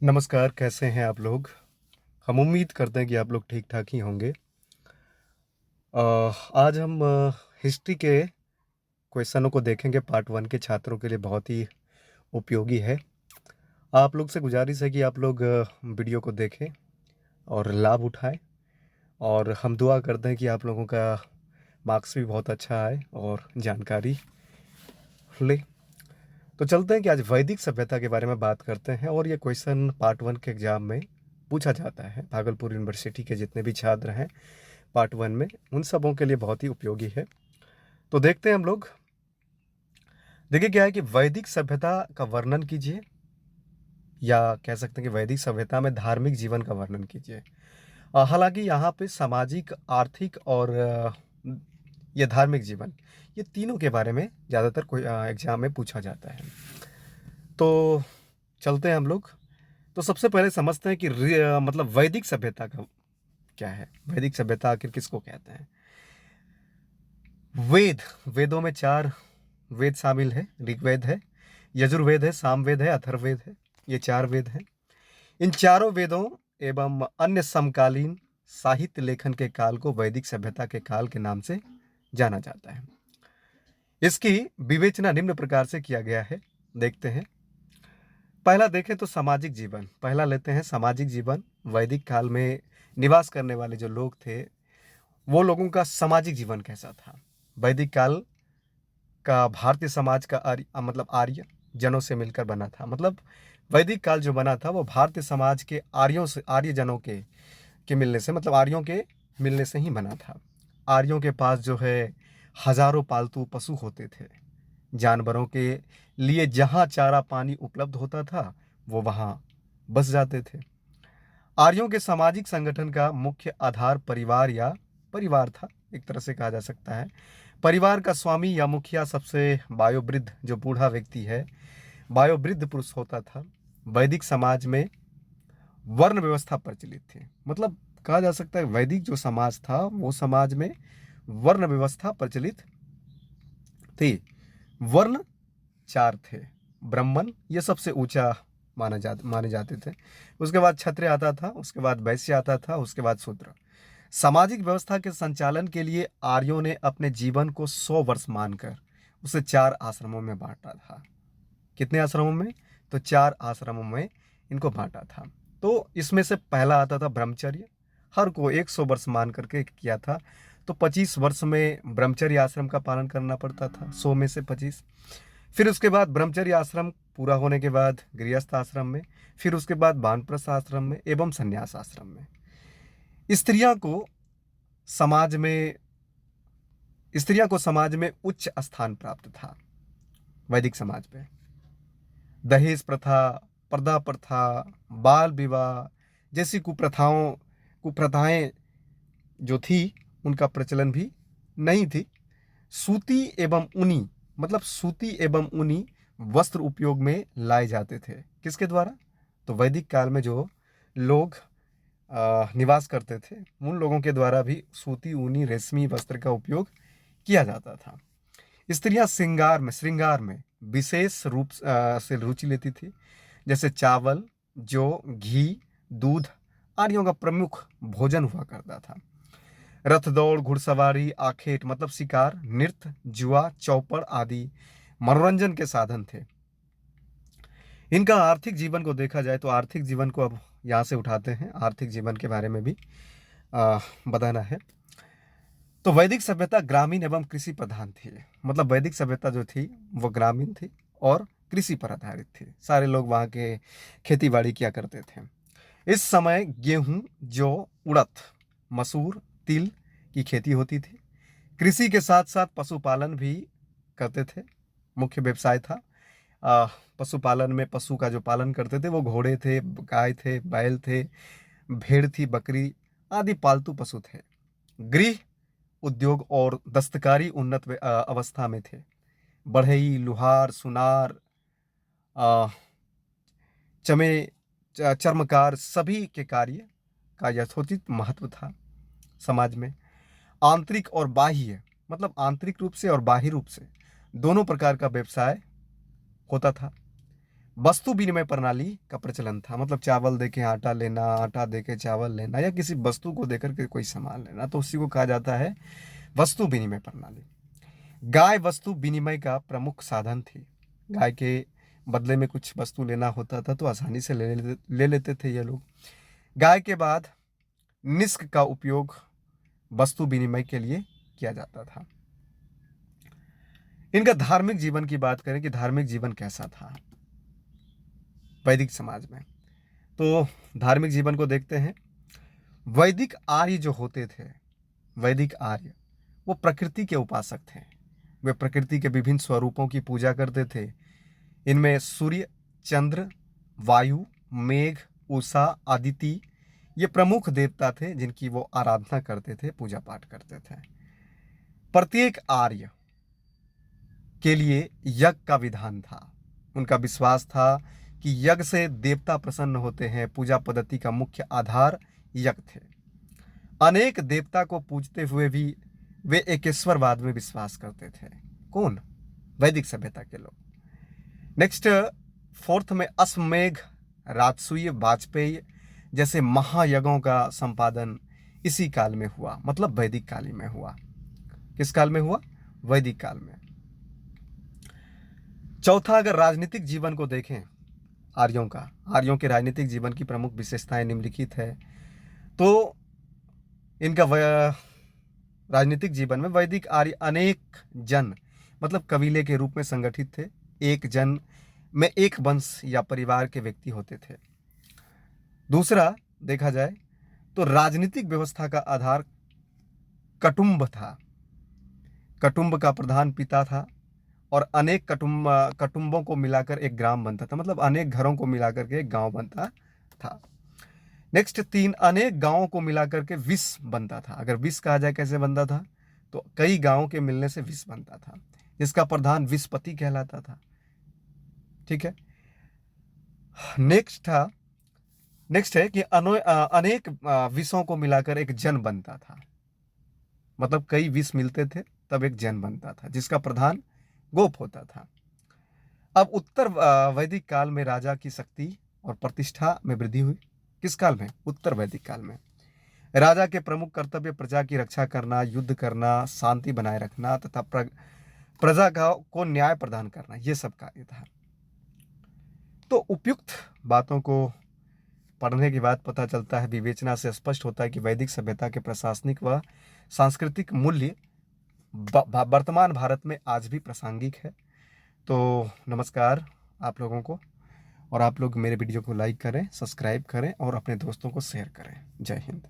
नमस्कार, कैसे हैं आप लोग? हम उम्मीद करते हैं कि आप लोग ठीक-ठाक ही होंगे। आज हम हिस्ट्री के क्वेश्चनों को देखेंगे पार्ट 1 के छात्रों के लिए बहुत ही उपयोगी है। आप लोग से गुज़ारिश है कि आप लोग वीडियो को देखें और लाभ उठाएँ और हम दुआ करते हैं कि आप लोगों का मार्क्स भी बहुत अच्छा आए और जानकारी लें। तो चलते हैं कि आज वैदिक सभ्यता के बारे में बात करते हैं और ये क्वेश्चन पार्ट 1 के एग्ज़ाम में पूछा जाता है। भागलपुर यूनिवर्सिटी के जितने भी छात्र हैं पार्ट 1 में, उन सबों के लिए बहुत ही उपयोगी है। तो देखते हैं हम लोग। देखिए क्या है कि वैदिक सभ्यता का वर्णन कीजिए, या कह सकते हैं कि वैदिक सभ्यता में धार्मिक जीवन का वर्णन कीजिए। हालांकि यहाँ पे सामाजिक, आर्थिक और ये धार्मिक जीवन, ये तीनों के बारे में ज़्यादातर कोई एग्जाम में पूछा जाता है। तो चलते हैं हम लोग। तो सबसे पहले समझते हैं कि मतलब वैदिक सभ्यता का क्या है। वैदिक सभ्यता आखिर किसको कहते हैं? वेदों में 4 वेद शामिल है। ऋग्वेद है, यजुर्वेद है, सामवेद है, अथर्ववेद है। ये 4 वेद हैं। इन चारों वेदों एवं अन्य समकालीन साहित्य लेखन के काल को वैदिक सभ्यता के काल के नाम से जाना जाता है। इसकी विवेचना निम्न प्रकार से किया गया है, देखते हैं। पहला देखें तो सामाजिक जीवन। पहला लेते हैं सामाजिक जीवन। वैदिक काल में निवास करने वाले जो लोग थे, वो लोगों का सामाजिक जीवन कैसा था? वैदिक काल का भारतीय समाज का मतलब आर्य जनों से मिलकर बना था। मतलब वैदिक काल जो बना था वो भारतीय समाज के आर्यों से, आर्य जनों के मिलने से, मतलब आर्यों के मिलने से ही बना था। आर्यों के पास जो है हजारों पालतू पशु होते थे। जानवरों के लिए जहाँ चारा पानी उपलब्ध होता था वो वहाँ बस जाते थे। आर्यों के सामाजिक संगठन का मुख्य आधार परिवार था, एक तरह से कहा जा सकता है। परिवार का स्वामी या मुखिया सबसे वयोवृद्ध, जो बूढ़ा व्यक्ति है, वयोवृद्ध पुरुष होता था। वैदिक समाज में वर्ण व्यवस्था प्रचलित थी। मतलब कहा जा सकता है वैदिक जो समाज था वो समाज में वर्ण व्यवस्था प्रचलित थी। वर्ण 4 थे। ब्राह्मण ये सबसे ऊंचा माने जाते थे। उसके बाद क्षत्रिय आता था, उसके बाद वैश्य आता था, उसके बाद शूद्र। सामाजिक व्यवस्था के संचालन के लिए आर्यों ने अपने जीवन को 100 वर्ष मानकर उसे 4 आश्रमों में बांटा था। कितने आश्रमों में? तो 4 आश्रमों में इनको बांटा था। तो इसमें से पहला आता था ब्रह्मचर्य। हर को 100 वर्ष मान करके किया था। तो 25 वर्ष में ब्रह्मचर्य आश्रम का पालन करना पड़ता था, 100 में से 25। फिर उसके बाद ब्रह्मचर्य आश्रम पूरा होने के बाद गृहस्थ आश्रम में, फिर उसके बाद वानप्रस्थ आश्रम में एवं संन्यास आश्रम में। स्त्रियां को समाज में स्त्रियां को समाज में उच्च स्थान प्राप्त था। वैदिक समाज में दहेज प्रथा, पर्दा प्रथा, बाल विवाह जैसी कुप्रथाएं जो थी, उनका प्रचलन भी नहीं थी। सूती एवं ऊनी, मतलब सूती एवं ऊनी वस्त्र उपयोग में लाए जाते थे। किसके द्वारा? तो वैदिक काल में जो लोग निवास करते थे, उन लोगों के द्वारा भी सूती, ऊनी, रेशमी वस्त्र का उपयोग किया जाता था। स्त्रियां श्रृंगार में विशेष रूप से रुचि लेती थी। जैसे चावल, जौ, घी, दूध आदियों का प्रमुख भोजन हुआ करता था। रथ दौड़, घुड़सवारी, आखेट मतलब शिकार, नृत्य, जुआ, चौपड़ आदि मनोरंजन के साधन थे। इनका आर्थिक जीवन को देखा जाए तो आर्थिक जीवन को अब यहाँ से उठाते हैं। आर्थिक जीवन के बारे में भी बताना है। तो वैदिक सभ्यता ग्रामीण एवं कृषि प्रधान थी। मतलब वैदिक सभ्यता जो थी वो ग्रामीण थी और कृषि पर आधारित थी। सारे लोग वहाँ के खेती बाड़ी किया करते थे। इस समय गेहूं, जौ, उड़द, मसूर, तिल की खेती होती थी। कृषि के साथ साथ पशुपालन भी करते थे। मुख्य व्यवसाय था पशुपालन में। पशु का जो पालन करते थे वो घोड़े थे, गाय थे, बैल थे, भेड़ थी, बकरी आदि पालतू पशु थे। गृह उद्योग और दस्तकारी उन्नत अवस्था में थे। बढ़ई, लुहार, सुनार, अ, चमे चर्मकार सभी के कार्य का यथोचित महत्व था समाज में। आंतरिक और बाह्य, मतलब आंतरिक रूप से और बाह्य रूप से दोनों प्रकार का व्यवसाय होता था। वस्तु विनिमय प्रणाली का प्रचलन था, मतलब चावल दे के आटा लेना, आटा दे के चावल लेना, या किसी वस्तु को देकर के कोई सामान लेना, तो उसी को कहा जाता है वस्तु विनिमय प्रणाली। गाय वस्तु विनिमय का प्रमुख साधन थी। गाय के बदले में कुछ वस्तु लेना होता था तो आसानी से ले लेते थे ये लोग। गाय के बाद निष्क का उपयोग वस्तु विनिमय के लिए किया जाता था। इनका धार्मिक जीवन की बात करें कि धार्मिक जीवन कैसा था वैदिक समाज में, तो धार्मिक जीवन को देखते हैं। वैदिक आर्य जो होते थे, वैदिक आर्य, वो प्रकृति के उपासक थे। वे प्रकृति के विभिन्न स्वरूपों की पूजा करते थे। इनमें सूर्य, चंद्र, वायु, मेघ, उषा, अदिति ये प्रमुख देवता थे जिनकी वो आराधना करते थे, पूजा पाठ करते थे। प्रत्येक आर्य के लिए यज्ञ का विधान था। उनका विश्वास था कि यज्ञ से देवता प्रसन्न होते हैं। पूजा पद्धति का मुख्य आधार यज्ञ थे। अनेक देवता को पूजते हुए भी वे एकेश्वरवाद में विश्वास करते थे। कौन? वैदिक सभ्यता के लोग। नेक्स्ट, फोर्थ में अश्वमेघ, राजसूय, वाजपेयी जैसे महायज्ञों का संपादन इसी काल में हुआ, मतलब वैदिक काल में हुआ। किस काल में हुआ? वैदिक काल में। चौथा, अगर राजनीतिक जीवन को देखें आर्यों के राजनीतिक जीवन की प्रमुख विशेषताएं निम्नलिखित है। तो इनका राजनीतिक जीवन में वैदिक आर्य अनेक जन, मतलब कबीले के रूप में संगठित थे। एक जन में एक वंश या परिवार के व्यक्ति होते थे। दूसरा देखा जाए तो राजनीतिक व्यवस्था का आधार कटुंब था। कटुंब का प्रधान पिता था और अनेक कटुंबों को मिलाकर एक ग्राम बनता था, मतलब अनेक घरों को मिलाकर के एक गांव बनता था। नेक्स्ट, 3, अनेक गांवों को मिलाकर के विष बनता था। अगर विष कहा जाए कैसे बनता था, तो कई गांवों के मिलने से विष बनता था, जिसका प्रधान विषपति कहलाता था। ठीक है। नेक्स्ट है कि अनेक विषों को मिलाकर एक जन बनता था, मतलब कई विष मिलते थे तब एक जन बनता था, जिसका प्रधान गोप होता था। अब उत्तर वैदिक काल में राजा की शक्ति और प्रतिष्ठा में वृद्धि हुई। किस काल में? उत्तर वैदिक काल में। राजा के प्रमुख कर्तव्य प्रजा की रक्षा करना, युद्ध करना, शांति बनाए रखना तथा प्रजा को न्याय प्रदान करना, ये सब कार्य था। तो उपयुक्त बातों को पढ़ने के बाद पता चलता है, विवेचना से स्पष्ट होता है कि वैदिक सभ्यता के प्रशासनिक व सांस्कृतिक मूल्य वर्तमान भारत में आज भी प्रासंगिक है। तो नमस्कार आप लोगों को, और आप लोग मेरे वीडियो को लाइक करें, सब्सक्राइब करें और अपने दोस्तों को शेयर करें। जय हिंद।